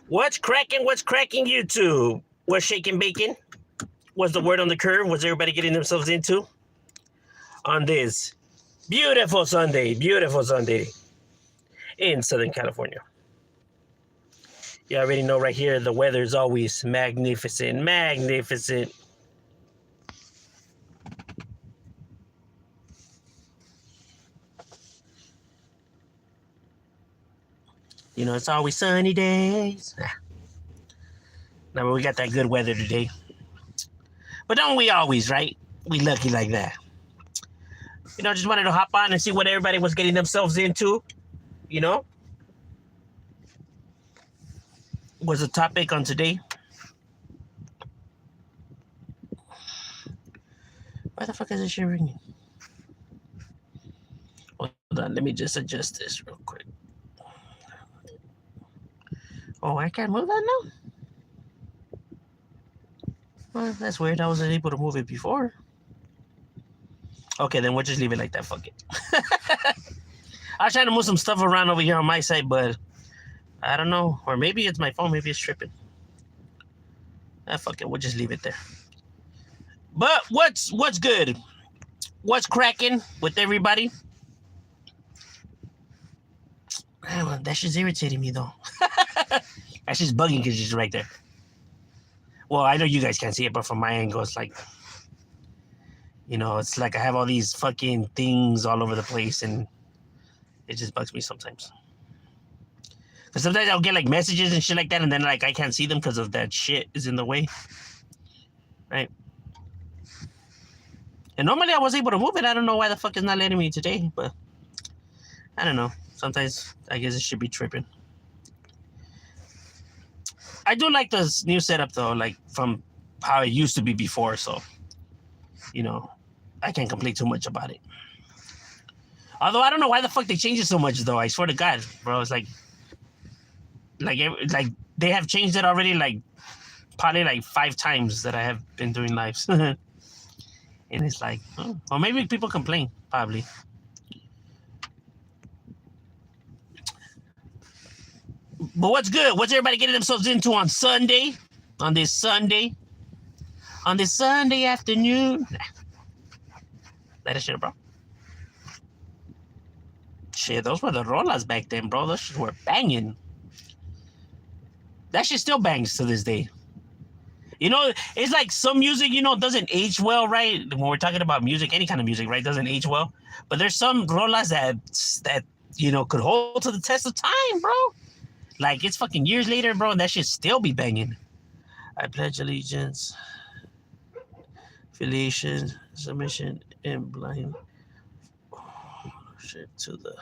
What's cracking? What's cracking, YouTube? What's shaking bacon? What's the word on the curve? What's everybody getting themselves into on this beautiful Sunday in Southern California? You already know right here the weather is always magnificent, magnificent. You know, it's always sunny days. Now we got that good weather today. But don't we always, right? We lucky like that. You know, just wanted to hop on and see what everybody was getting themselves into. You know, was the topic on today. Why the fuck is this shit ringing? Hold on, let me just adjust this real quick. Oh, I can't move that now? Well, that's weird. I wasn't able to move it before. Okay, then we'll just leave it like that. Fuck it. I was trying to move some stuff around over here on my side, but I don't know. Or maybe it's my phone. Maybe it's tripping. Fuck it. We'll just leave it there. But what's good? What's cracking with everybody? Well, that shit's irritating me, though. That shit's bugging because it's right there. Well, I know you guys can't see it, but from my angle, it's like, you know, it's like I have all these fucking things all over the place, and it just bugs me sometimes. Because sometimes I'll get like messages and shit like that, and then like I can't see them because of that shit is in the way. Right? And normally I was able to move it. I don't know why the fuck it's not letting me today, but I don't know. Sometimes I guess it should be tripping. I do like this new setup though, like from how it used to be before, so you know, I can't complain too much about it. Although I don't know why the fuck they changed it so much though. I swear to God, bro, it's like they have changed it already like probably like 5 times that I have been doing lives. And it's like, oh, or maybe people complain, probably. But what's good? What's everybody getting themselves into on Sunday? On this Sunday afternoon? Let us shit, bro. Shit, those were the rolas back then, bro. Those shit were banging. That shit still bangs to this day. You know, it's like some music, you know, doesn't age well, right? When we're talking about music, any kind of music, right, doesn't age well. But there's some rolas that you know could hold to the test of time, bro. Like it's fucking years later, bro, and that shit still be banging. I pledge allegiance, affiliation, submission, and blind shit to the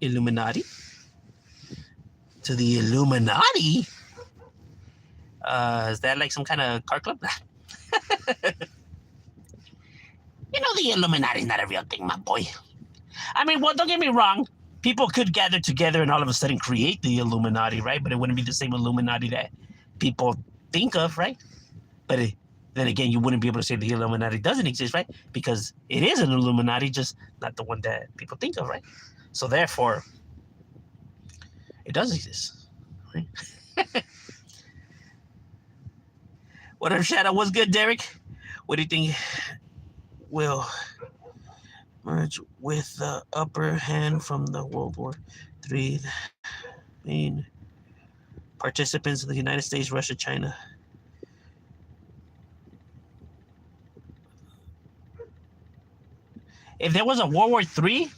Illuminati. To the Illuminati? Is that like some kind of car club? You know, the Illuminati's not a real thing, my boy. I mean, well, don't get me wrong. People could gather together and all of a sudden create the Illuminati, right? But it wouldn't be the same Illuminati that people think of, right? But then again, you wouldn't be able to say the Illuminati doesn't exist, right? Because it is an Illuminati, just not the one that people think of, right? So therefore, it does exist, right? What up, Shadow? What's good, Derek? What do you think will merge with the upper hand from the World War III main participants in the United States, Russia, China? If there was a World War III,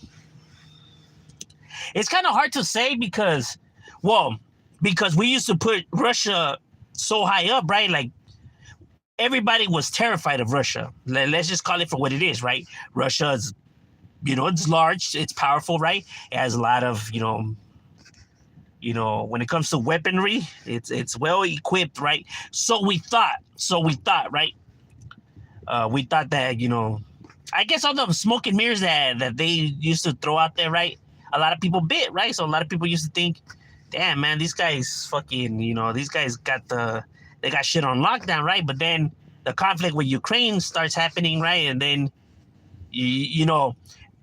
it's kind of hard to say because we used to put Russia so high up, right? Like everybody was terrified of Russia. Let's just call it for what it is, right? Russia is, you know, it's large, it's powerful, right? It has a lot of, you know, when it comes to weaponry, it's well equipped, right? So we thought, right? We thought that, you know, I guess all the smoke and mirrors that they used to throw out there, right? A lot of people bit, right? So a lot of people used to think, damn, man, these guys fucking, you know, these guys they got shit on lockdown, right? But then the conflict with Ukraine starts happening, right? And then, you know,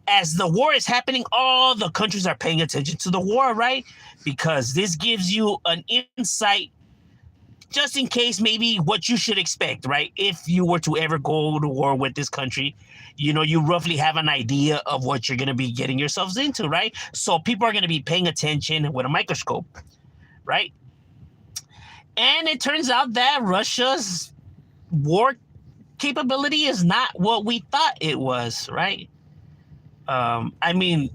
as the war is happening, all the countries are paying attention to the war, right? Because this gives you an insight just in case maybe what you should expect, right? If you were to ever go to war with this country, you roughly have an idea of what you're going to be getting yourselves into, right? So people are going to be paying attention with a microscope, right? And it turns out that Russia's war capability is not what we thought it was, right? I mean,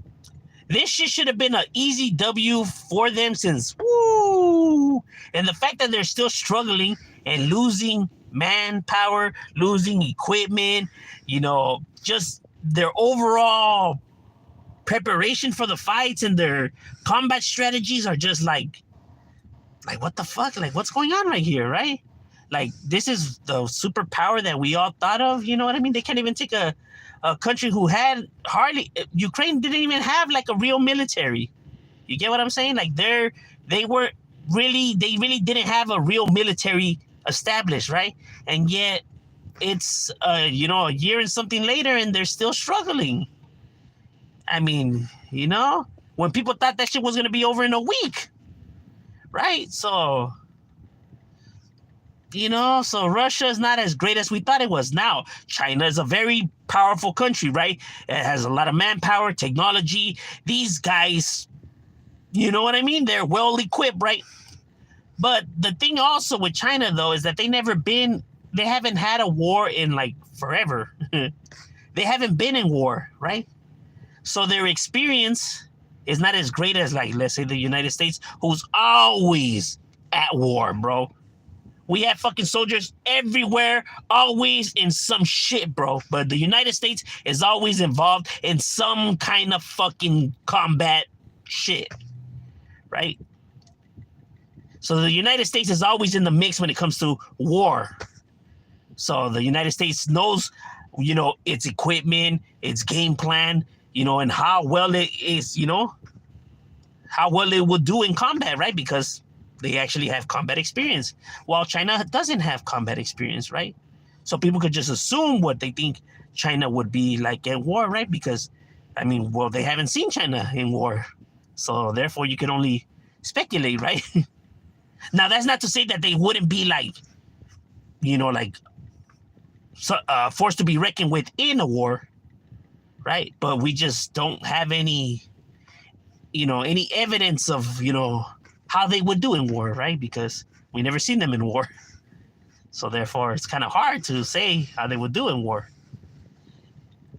this shit should have been an easy W for them since woo. And the fact that they're still struggling and losing manpower, losing equipment, just their overall preparation for the fights and their combat strategies are just like what the fuck? Like, what's going on right here, right? Like, this is the superpower that we all thought of, you know what I mean? They can't even take a country who had hardly, Ukraine didn't even have like a real military. You get what I'm saying? Like, they really didn't have a real military established, right? And yet it's a year and something later and they're still struggling. I mean, when people thought that shit was going to be over in a week, right? So so Russia is not as great as we thought it was. Now, China is a very powerful country, right? It has a lot of manpower, technology. These guys, you know what I mean? They're well equipped, right? But the thing also with China, though, is that they haven't had a war in like forever. They haven't been in war, right? So their experience is not as great as, like, let's say the United States, who's always at war, bro. We have fucking soldiers everywhere, always in some shit, bro. But the United States is always involved in some kind of fucking combat shit, right? So the United States is always in the mix when it comes to war. So the United States knows, its equipment, its game plan, and how well it is, how well it will do in combat, right? Because they actually have combat experience, while China doesn't have combat experience, right? So people could just assume what they think China would be like at war, right? Because, they haven't seen China in war. So therefore, you can only speculate, right? Now, that's not to say that they wouldn't be like, forced to be reckoned with in a war, right? But we just don't have any evidence of, how they would do in war, right? Because we never seen them in war. So therefore, it's kind of hard to say how they would do in war.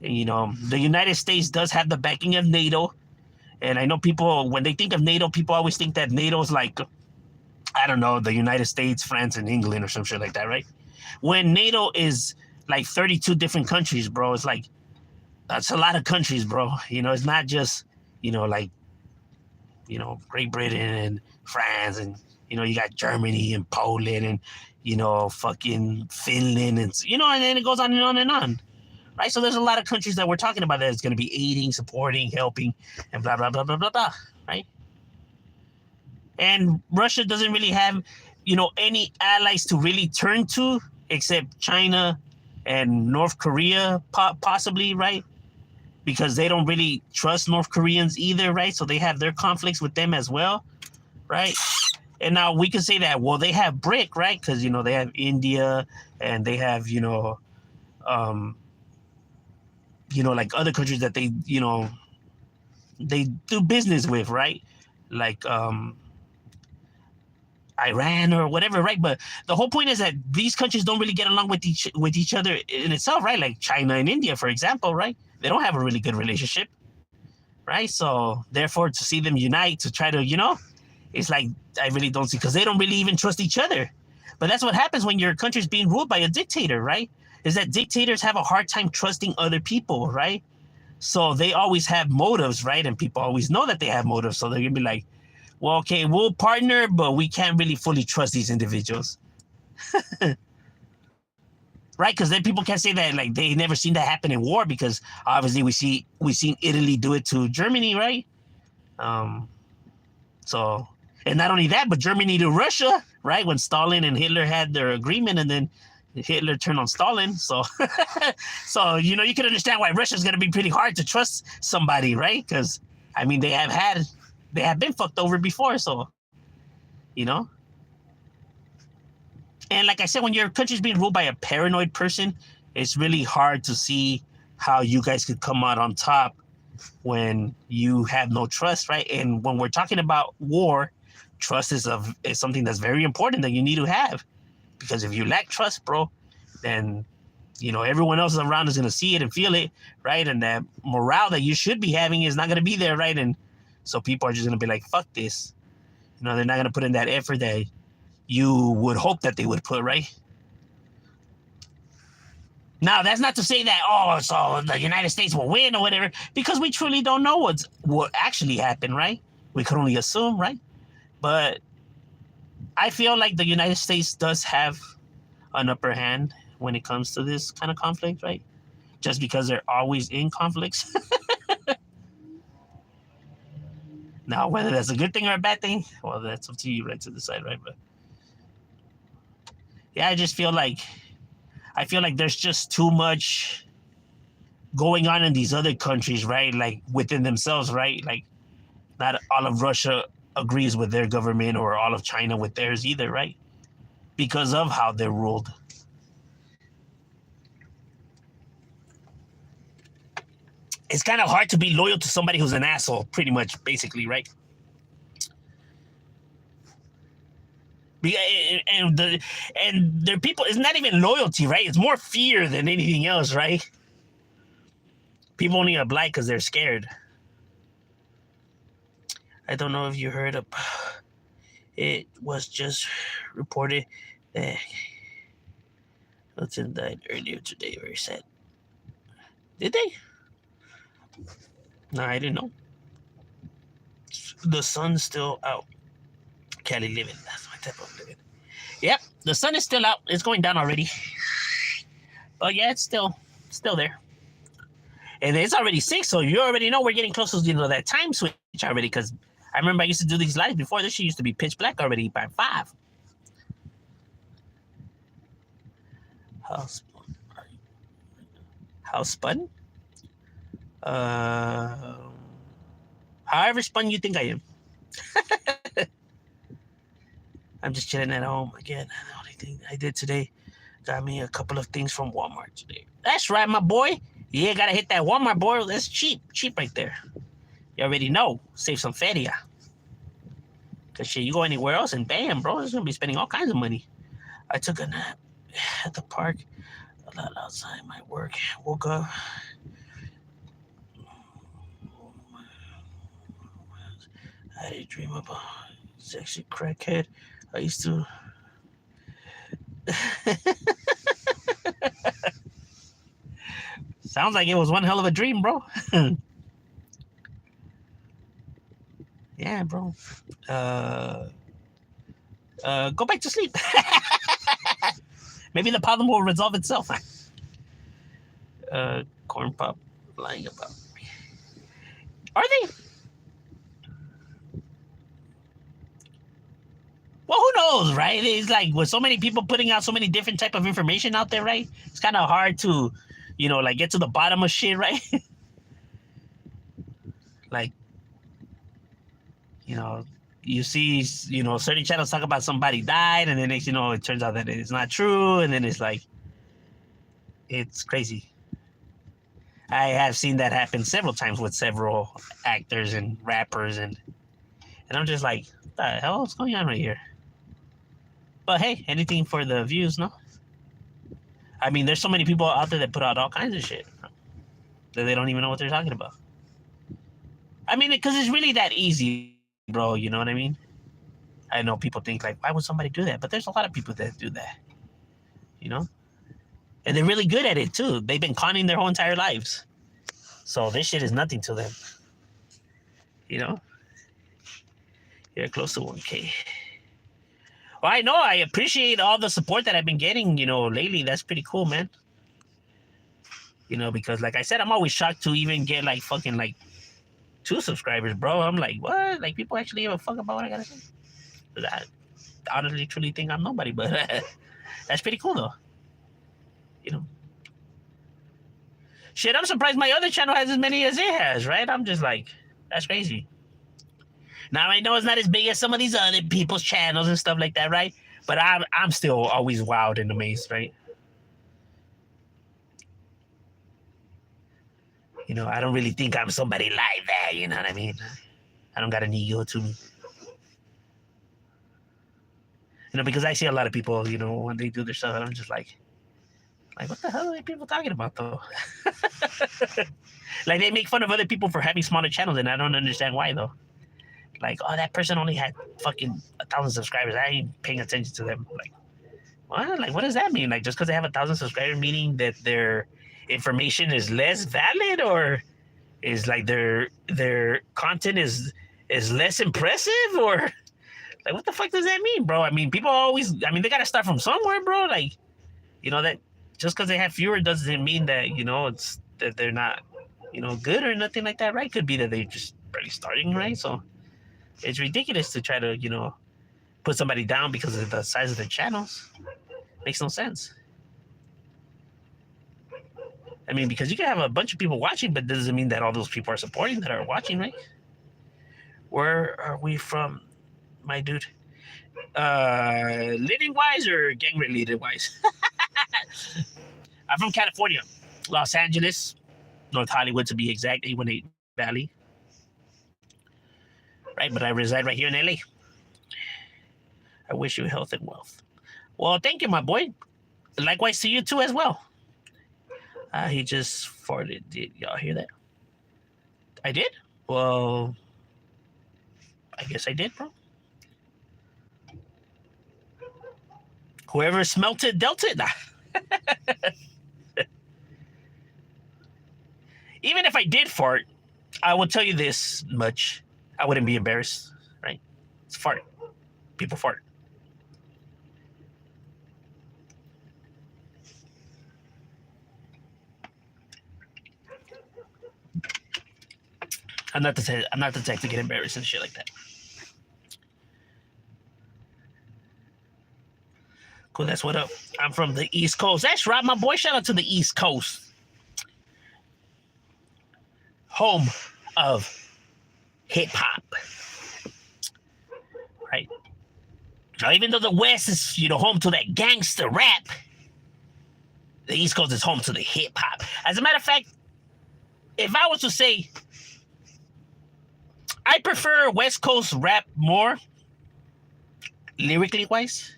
The United States does have the backing of NATO. And I know people, when they think of NATO, people always think that NATO is like, I don't know, the United States, France, and England or some shit like that, right? When NATO is like 32 different countries, bro. It's like, that's a lot of countries, bro. It's not just, Great Britain and France, and you got Germany and Poland and fucking Finland, and and then it goes on and on and on, right? So there's a lot of countries that we're talking about that is going to be aiding, supporting, helping, and blah blah blah blah blah blah, right? And Russia doesn't really have any allies to really turn to except China and North Korea, possibly, right? Because they don't really trust North Koreans either, right? So they have their conflicts with them as well, right? And now we can say that, well, they have BRIC, right? Because, they have India and they have, like other countries that they, they do business with, right? Like Iran or whatever, right? But the whole point is that these countries don't really get along with each other in itself, right? Like China and India, for example, right? They don't have a really good relationship, right? So therefore, to see them unite to try to, it's like, I really don't see, because they don't really even trust each other. But that's what happens when your country's being ruled by a dictator, right? Is that dictators have a hard time trusting other people, right? So they always have motives, right? And people always know that they have motives. So they're going to be like, well, okay, we'll partner, but we can't really fully trust these individuals. Right? Because then people can't say that, like, they never seen that happen in war, because obviously we seen Italy do it to Germany, right? So, and not only that, but Germany to Russia, right? When Stalin and Hitler had their agreement, and then, Hitler turned on Stalin. So, so you know, you can understand why Russia's gonna be pretty hard to trust somebody, right? Because I mean, they have been fucked over before. So, you know, and like I said, when your country's being ruled by a paranoid person, it's really hard to see how you guys could come out on top when you have no trust, right? And when we're talking about war, trust is something that's very important that you need to have, because if you lack trust, bro, then you know everyone else around is gonna see it and feel it, right? And that morale that you should be having is not gonna be there, right? And so people are just gonna be like, "Fuck this," you know. They're not gonna put in that effort that you would hope that they would put, right? Now, that's not to say that, oh, so the United States will win or whatever, because we truly don't know what actually happened, right? We could only assume, right? But I feel like the United States does have an upper hand when it comes to this kind of conflict, right? Just because they're always in conflicts. Now, whether that's a good thing or a bad thing, well, that's up to you, right, to decide, right? But yeah, I feel like there's just too much going on in these other countries, right? Like within themselves, right? Like not all of Russia agrees with their government, or all of China with theirs either, right? Because of how they're ruled. It's kind of hard to be loyal to somebody who's an asshole, pretty much, basically, right? And their people, it's not even loyalty, right? It's more fear than anything else, right? People only apply because they're scared. I don't know if you heard of. It was just reported that Hilton died earlier today. Very sad. Did they? No, I didn't know. The sun's still out. Cali living. That's my type of living. Yep, the sun is still out. It's going down already. But yeah, it's still there. And it's already 6, so you already know we're getting close to that time switch already. Because I remember I used to do these lives before. This shit used to be pitch black already by 5. House spun? However spun you think I am. I'm just chilling at home again. The only thing I did today, got me a couple of things from Walmart today. That's right, my boy. Yeah, gotta hit that Walmart, boy. That's cheap right there. You already know. Save some feria. Cause shit, you go anywhere else and bam, bro, it's gonna be spending all kinds of money. I took a nap at the park, a lot outside my work. Woke up. I had a dream about sexy crackhead. I used to. Sounds like it was one hell of a dream, bro. Yeah, bro. Go back to sleep. Maybe the problem will resolve itself. Corn Pop lying about me. Are they? Well, who knows, right? It's like with so many people putting out so many different type of information out there, right? It's kind of hard to, like get to the bottom of shit, right? Like, you see, certain channels talk about somebody died, and then next, it turns out that it's not true, and then it's like, it's crazy. I have seen that happen several times with several actors and rappers, and I'm just like, what the hell is going on right here? But hey, anything for the views, no? I mean, there's so many people out there that put out all kinds of shit that they don't even know what they're talking about. I mean, because it's really that easy, bro, you know what I mean? I know people think like, why would somebody do that? But there's a lot of people that do that, And they're really good at it too. They've been conning their whole entire lives. So this shit is nothing to them. You're close to 1K. Well, I know. I appreciate all the support that I've been getting, lately. That's pretty cool, man. Because like I said, I'm always shocked to even get like fucking like 2 subscribers, bro. I'm like, what? Like people actually give a fuck about what I gotta say? I honestly truly think I'm nobody, but that's pretty cool though. You know, shit. I'm surprised my other channel has as many as it has. Right? I'm just like, that's crazy. Now I know it's not as big as some of these other people's channels and stuff like that, right? But I'm still always wowed and amazed, right? You know, I don't really think I'm somebody like that. You know what I mean? I don't got an ego to me. You know, because I see a lot of people, you know, when they do their stuff, I'm just like, what the hell are people talking about, though? Like, they make fun of other people for having smaller channels, and I don't understand why, though. Like, oh, that person only had fucking 1,000 subscribers. I ain't paying attention to them. Like, what? Like, what does that mean? Like, just because they have 1,000 subscribers, meaning that their information is less valid, or is like their content is less impressive, or like, what the fuck does that mean, bro? I mean, people always, I mean, they gotta start from somewhere, bro. Like, you know, that just because they have fewer doesn't mean that, you know, it's that they're not, you know, good or nothing like that, right? Could be that they're just barely starting, right? So it's ridiculous to try to, you know, put somebody down because of the size of their channels. Makes no sense. I mean, because you can have a bunch of people watching, but doesn't mean that all those people are supporting that are watching, right? Where are we from, my dude? Living wise or gang related wise? I'm from California, Los Angeles, North Hollywood to be exact, 818 Valley. Right, but I reside right here in LA. I wish you health and wealth. Well, thank you, my boy. Likewise to you too as well. He just farted. Did y'all hear that? I did? Well, I guess I did, bro. Whoever smelt it, dealt it. Nah. Even if I did fart, I will tell you this much. I wouldn't be embarrassed, right? It's a fart. People fart. I'm not the type to get embarrassed and shit like that. Cool, that's what up. I'm from the East Coast. That's right, my boy. Shout out to the East Coast. Home of hip hop. Right? Now, even though the West is, you know, home to that gangster rap, the East Coast is home to the hip hop. As a matter of fact, if I was to say, I prefer West Coast rap more, lyrically wise,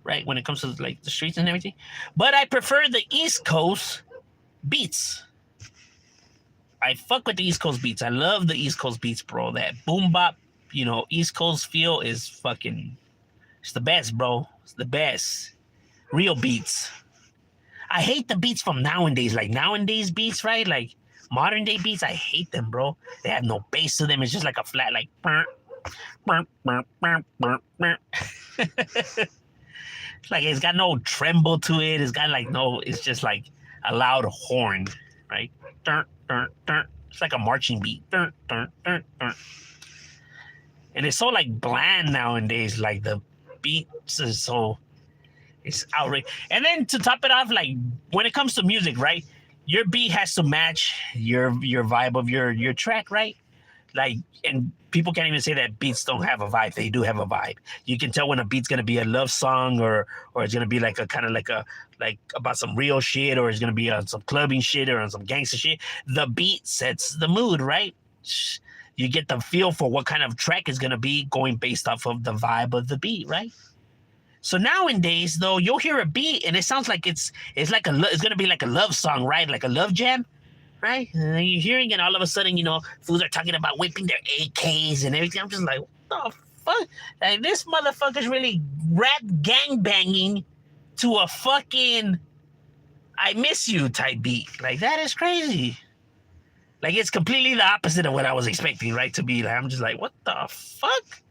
right? When it comes to like the streets and everything. But I prefer the East Coast beats. I fuck with the East Coast beats. I love the East Coast beats, bro. That boom bop, you know, East Coast feel is fucking, it's the best, bro. It's the best. Real beats. I hate the beats from nowadays, like nowadays beats, right? Like modern day beats, I hate them, bro. They have no bass to them. It's just like a flat, like, like it's got no tremble to it. It's got like no, it's just like a loud horn, right? It's like a marching beat. And it's so like bland nowadays. Like the beats is so, it's outrageous. And then to top it off, like when it comes to music, right? Your beat has to match your vibe of your track, right? Like, and people can't even say that beats don't have a vibe. They do have a vibe. You can tell when a beat's gonna be a love song, or it's gonna be like a kind of like about some real shit, or it's gonna be on some clubbing shit or on some gangster shit. The beat sets the mood, right? You get the feel for what kind of track is gonna be going based off of the vibe of the beat, right? So nowadays, though, you'll hear a beat and it sounds like it's gonna be like a love song, right? Like a love jam. Right? And then you're hearing it, all of a sudden, you know, fools are talking about whipping their AKs and everything. I'm just like, what the fuck? Like, this motherfucker's really rap gangbanging to a fucking I miss you type beat. Like, that is crazy. Like, it's completely the opposite of what I was expecting, right? To be like, I'm just like, what the fuck?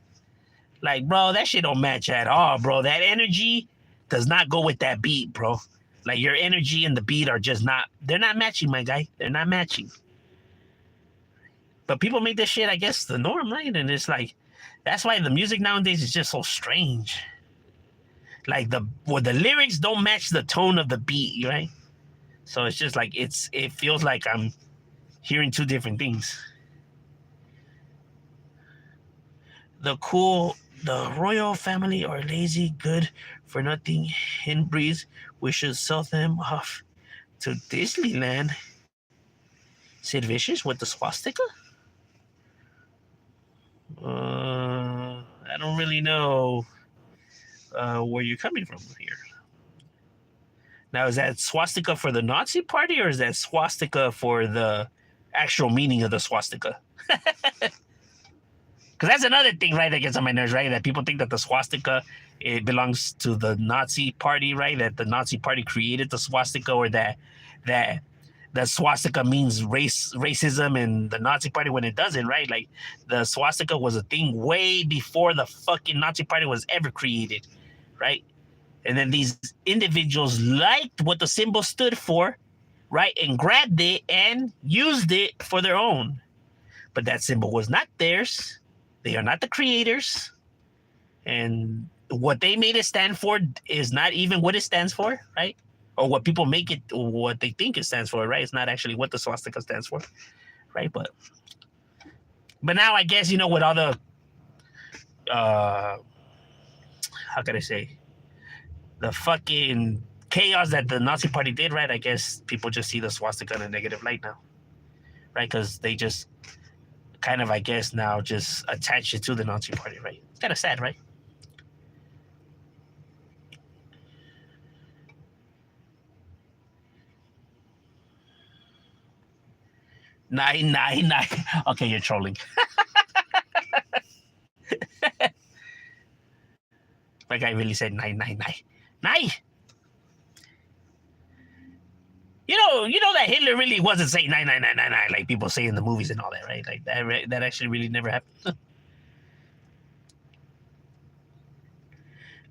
Like, bro, that shit don't match at all, bro. That energy does not go with that beat, bro. Like, your energy and the beat are just not, they're not matching, my guy. They're not matching. But people make this shit, I guess, the norm, right? And it's like, that's why the music nowadays is just so strange. Like the lyrics don't match the tone of the beat, right? So it's just like it feels like I'm hearing two different things. The royal family are lazy, good for nothing hen breeds. We should sell them off to Disneyland. Sid Vicious with the swastika? I don't really know where you're coming from here. Now, is that swastika for the Nazi party, or is that swastika for the actual meaning of the swastika? Because that's another thing, right, that gets on my nerves, right? That people think that the swastika, it belongs to the Nazi party, right? That the Nazi party created the swastika, or that the swastika means racism and the Nazi party, when it doesn't, right? Like, the swastika was a thing way before the fucking Nazi party was ever created, right? And then these individuals liked what the symbol stood for, right? And grabbed it and used it for their own. But that symbol was not theirs. They are not the creators. And what they made it stand for is not even what it stands for, right? Or what people make it, what they think it stands for, right? It's not actually what the swastika stands for, right? But now I guess, with all the, how can I say, the fucking chaos that the Nazi party did, right? I guess people just see the swastika in a negative light now, right? Because they just kind of, I guess, now just attach it to the Nazi party, right? It's kind of sad, right? Nine. Okay, you're trolling. That guy really said 999. You know that Hitler really wasn't saying 99999 like people say in the movies and all that, right? Like that actually really never happened.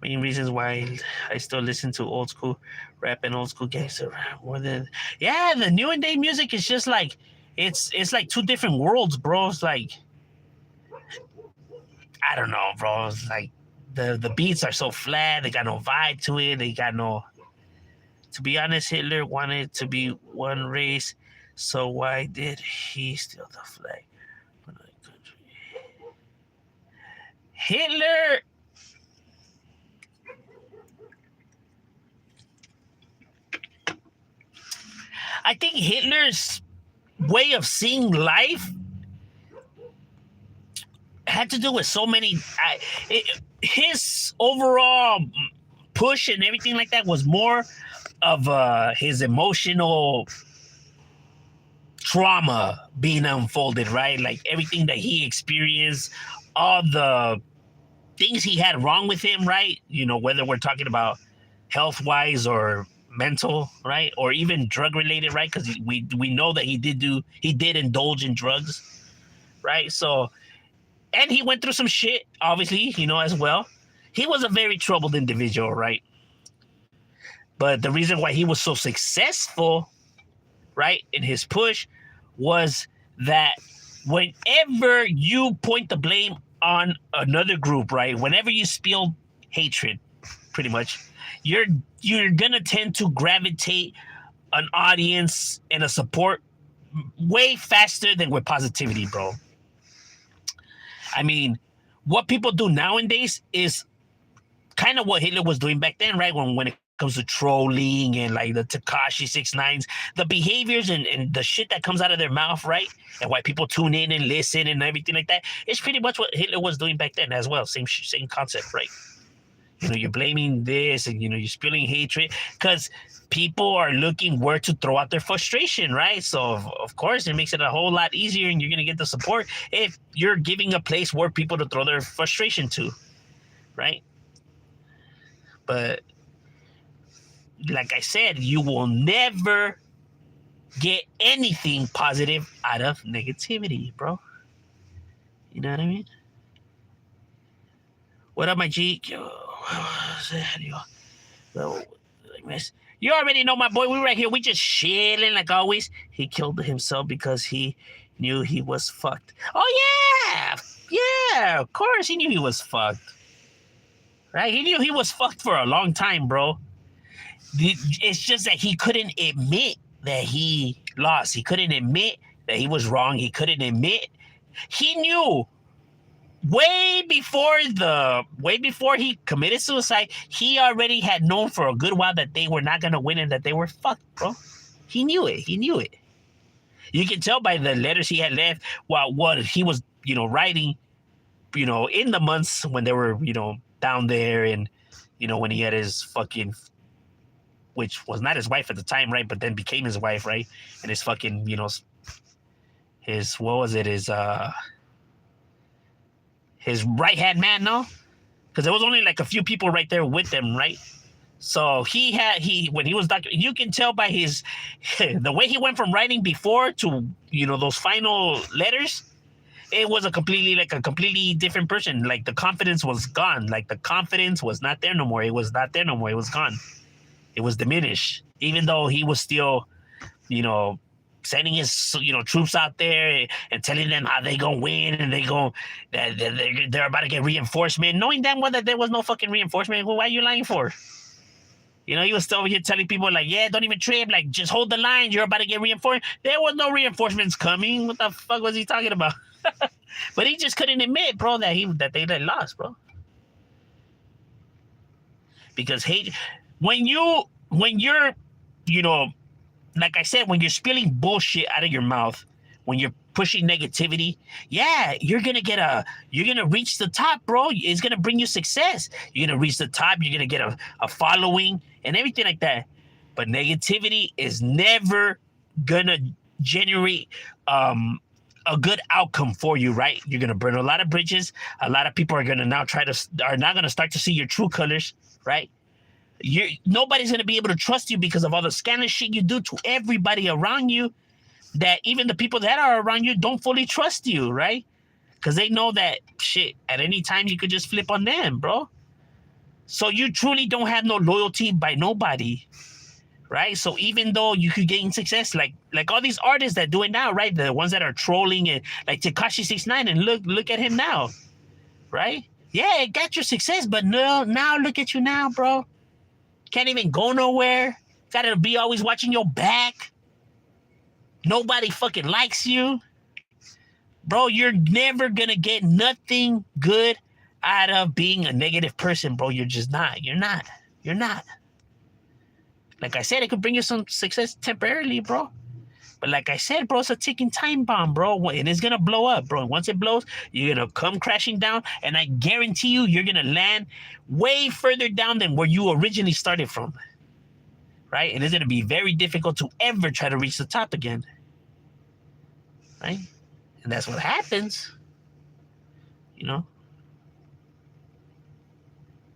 Main reasons why I still listen to old school rap and old school gangster rap more than the new and day music is just like it's like two different worlds, bro. It's like, I don't know, bro. It's like the beats are so flat, they got no vibe to it, they got no. To be honest, Hitler wanted to be one race, so why did he steal the flag from the country? Hitler. I think Hitler's way of seeing life had to do with so many. His overall push and everything like that was more of his emotional trauma being unfolded, right? Like everything that he experienced, all the things he had wrong with him, right? Whether we're talking about health-wise or mental, right? Or even drug-related, right? Because we know that he did indulge in drugs, right? So, and he went through some shit, obviously, as well. He was a very troubled individual, right? But the reason why he was so successful, right, in his push was that whenever you point the blame on another group, right, whenever you spill hatred, pretty much, you're gonna tend to gravitate an audience and a support way faster than with positivity, bro. I mean, what people do nowadays is kind of what Hitler was doing back then, right? When it comes to trolling and like the Tekashi 6ix9ines, the behaviors and the shit that comes out of their mouth, right? And why people tune in and listen and everything like that. It's pretty much what Hitler was doing back then as well. Same concept, right? You're blaming this and, you're spilling hatred because people are looking where to throw out their frustration, right? So, of course, it makes it a whole lot easier and you're going to get the support if you're giving a place where people to throw their frustration to, right? But like I said, you will never get anything positive out of negativity, bro. You know what I mean? What up, my G? You already know my boy. We right here. We just chilling like always. He killed himself because he knew he was fucked. Oh, yeah. Yeah, of course he knew he was fucked. right? He knew he was fucked for a long time, bro. It's just that he couldn't admit that he lost. He couldn't admit that he was wrong. He couldn't admit. He knew way before he committed suicide, he already had known for a good while that they were not gonna win and that they were fucked, bro. He knew it. He knew it. You can tell by the letters he had left while what he was, writing, in the months when they were, down there, and when he had his fucking, which was not his wife at the time, right? But then became his wife, right? And his fucking, his right hand man, no? Because there was only like a few people right there with them, right? So when he was you can tell by his the way he went from writing before to those final letters. It was a completely different person. Like the confidence was gone. Like the confidence was not there no more. It was not there no more. It was gone. It was diminished. Even though he was still, sending his troops out there and telling them how they gonna win and they're about to get reinforcement, knowing damn well that there was no fucking reinforcement. Well, why are you lying for? He was still over here telling people like, yeah, don't even trip, like just hold the line, you're about to get reinforced. There was no reinforcements coming. What the fuck was he talking about? But he just couldn't admit, bro, that they lost, bro. Because hate, when you're, like I said, when you're spilling bullshit out of your mouth, when you're pushing negativity, yeah, you're gonna reach the top, bro. It's gonna bring you success. You're gonna reach the top. You're gonna get a following and everything like that. But negativity is never gonna generate a good outcome for you, right? You're gonna burn a lot of bridges. A lot of people are gonna now are not gonna start to see your true colors, right? Nobody's gonna be able to trust you because of all the scandalous shit you do to everybody around you. That even the people that are around you don't fully trust you, right? Because they know that shit at any time you could just flip on them, bro. So you truly don't have no loyalty by nobody, right? So even though you could gain success, like all these artists that do it now, right? The ones that are trolling and like Tekashi 69, and look at him now, right? Yeah, it got your success, but no, now look at you now, bro. Can't even go nowhere. Gotta be always watching your back. Nobody fucking likes you. Bro, you're never gonna get nothing good out of being a negative person, bro. You're just not. You're not. Like I said, it could bring you some success temporarily, bro. But like I said, bro, it's a ticking time bomb, bro. And it's gonna blow up, bro. And once it blows, you're gonna come crashing down. And I guarantee you're gonna land way further down than where you originally started from. Right? And it's gonna be very difficult to ever try to reach the top again. Right? And that's what happens,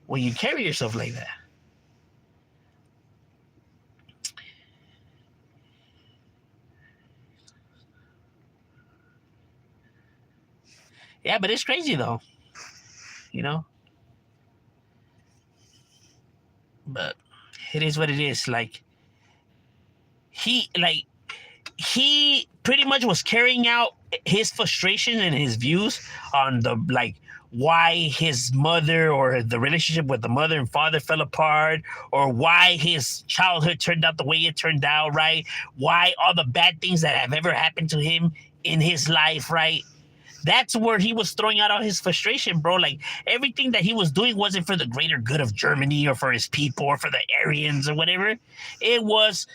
when you carry yourself like that. Yeah, but it's crazy though, but it is what it is. Like he pretty much was carrying out his frustration and his views on the why his mother or the relationship with the mother and father fell apart, or why his childhood turned out the way it turned out, right? Why all the bad things that have ever happened to him in his life, right? That's where he was throwing out all his frustration, bro. Like everything that he was doing wasn't for the greater good of Germany or for his people or for the Aryans or whatever. It was,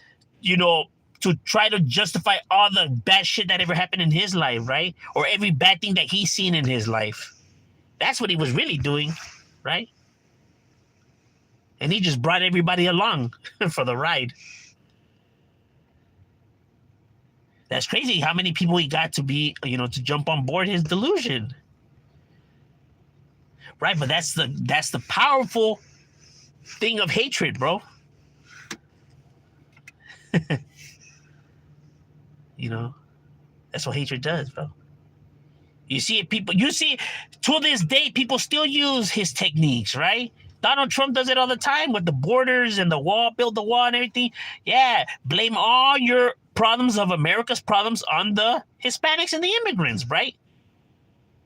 to try to justify all the bad shit that ever happened in his life, right? Or every bad thing that he's seen in his life. That's what he was really doing, right? And he just brought everybody along for the ride. That's crazy how many people he got to be, to jump on board his delusion. Right? But that's the powerful thing of hatred, bro. That's what hatred does, bro. You see to this day, people still use his techniques, right? Donald Trump does it all the time with the borders and the wall, build the wall and everything. Yeah, blame all your problems of America's problems on the Hispanics and the immigrants, right?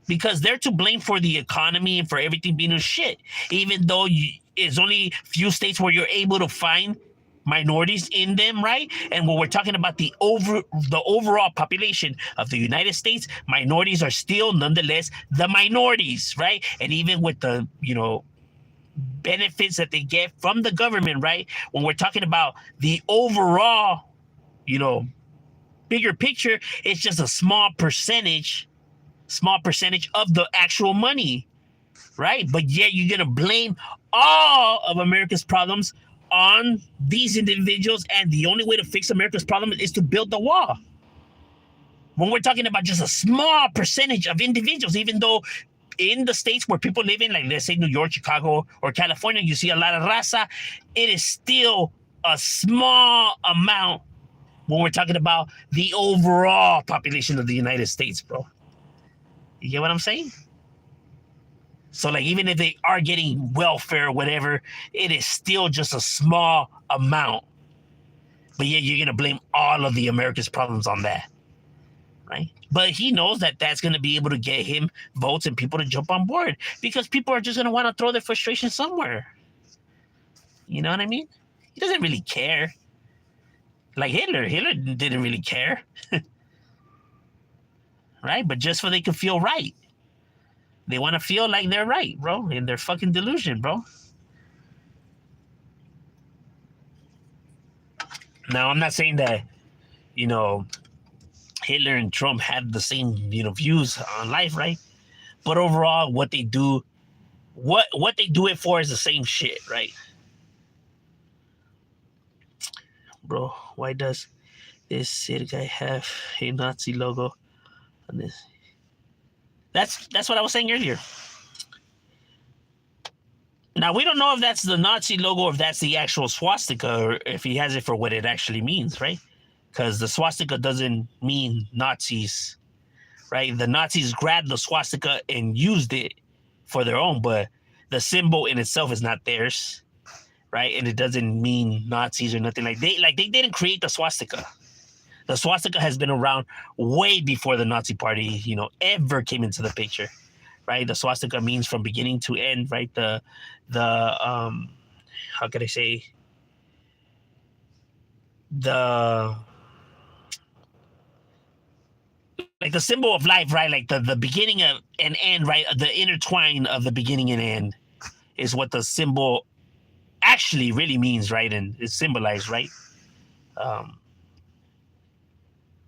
because they're to blame for the economy and for everything being a shit. Even though it's only few states where you're able to find minorities in them, right? And when we're talking about the overall population of the United States, minorities are still nonetheless the minorities, right? And even with the, benefits that they get from the government, right? When we're talking about the overall, bigger picture, it's just a small percentage of the actual money, right? But yet you're gonna blame all of America's problems on these individuals, and the only way to fix America's problem is to build the wall. When we're talking about just a small percentage of individuals, even though in the states where people live in, like let's say New York, Chicago, or California, you see a lot of raza, it is still a small amount when we're talking about the overall population of the United States, bro. You get what I'm saying? So, like, even if they are getting welfare or whatever, it is still just a small amount. But yeah, you're going to blame all of the America's problems on that, right? But he knows that that's going to be able to get him votes and people to jump on board because people are just going to want to throw their frustration somewhere. You know what I mean? He doesn't really care. Like Hitler didn't really care. Right? But just so they can feel right. They want to feel like they're right, bro, in their fucking delusion, bro. Now, I'm not saying that, Hitler and Trump have the same, views on life, right? But overall, what they do it for is the same shit, right? Bro, why does this Sid guy have a Nazi logo on this? That's what I was saying earlier. Now, we don't know if that's the Nazi logo or if that's the actual swastika or if he has it for what it actually means, right? Because the swastika doesn't mean Nazis, right? The Nazis grabbed the swastika and used it for their own, but the symbol in itself is not theirs, right? And it doesn't mean Nazis or nothing. They didn't create the swastika. The swastika has been around way before the Nazi Party, ever came into the picture, right? The swastika means from beginning to end, right? The how could I say? The symbol of life, right? Like the beginning of and end, right? The intertwine of the beginning and end is what the symbol actually really means, right? And it's symbolized, right?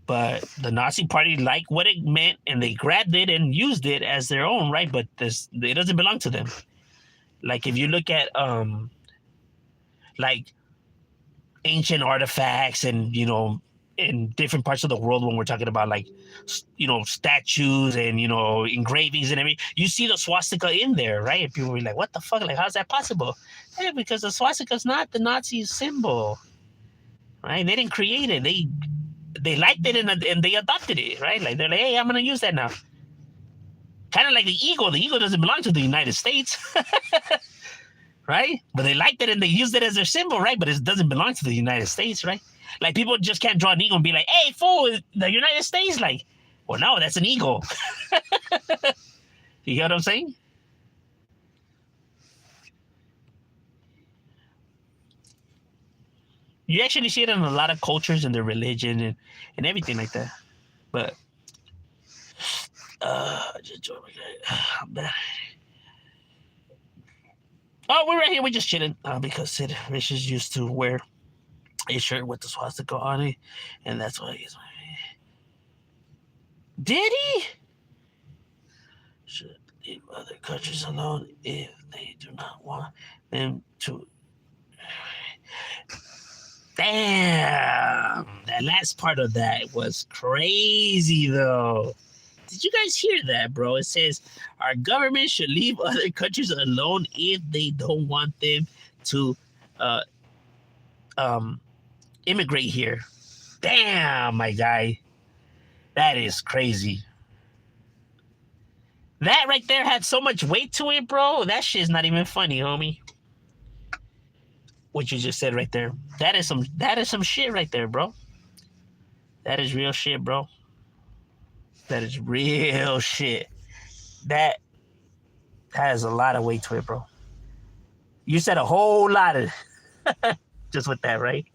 But the Nazi Party liked what it meant, and they grabbed it and used it as their own, right? But it doesn't belong to them. Like if you look at like ancient artifacts and in different parts of the world, when we're talking about like statues and engravings and everything, you see the swastika in there, right? And people were like, "What the fuck? Like, how's that possible?" Hey, because the swastika is not the Nazi symbol, right? They didn't create it. They liked it and they adopted it, right? Like they're like, "Hey, I'm gonna use that now." Kind of like the eagle. The eagle doesn't belong to the United States, right? But they liked it and they used it as their symbol, right? But it doesn't belong to the United States, right? Like people just can't draw an eagle and be like, "Hey, fool, the United States." Like, well, no, that's an eagle. You hear what I'm saying? You actually see it in a lot of cultures and their religion and everything like that. But just join my guy. Oh, we're right here. We're just chilling because Sid Vicious used to wear a shirt with the swastika on it, and that's why he's. Did he? Should leave other countries alone if they do not want them to. Damn, that last part of that was crazy, though. Did you guys hear that, bro? It says our government should leave other countries alone if they don't want them to immigrate here. Damn, my guy. That is crazy. That right there had so much weight to it, bro. That shit's not even funny, homie. What you just said right there. That is some shit right there, bro. That is real shit, bro. That is real shit. That has a lot of weight to it, bro. You said a whole lot of just with that, right?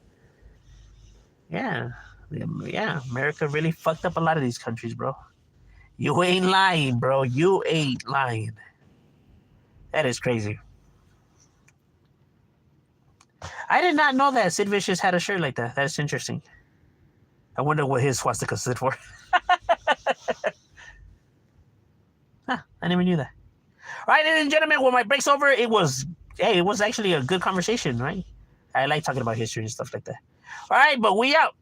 Yeah. Yeah. America really fucked up a lot of these countries, bro. You ain't lying, bro. You ain't lying. That is crazy. I did not know that Sid Vicious had a shirt like that. That's interesting. I wonder what his swastika stood for. Huh, I never knew that. All right, ladies and gentlemen, when my break's over, it was actually a good conversation, right? I like talking about history and stuff like that. All right, but we out.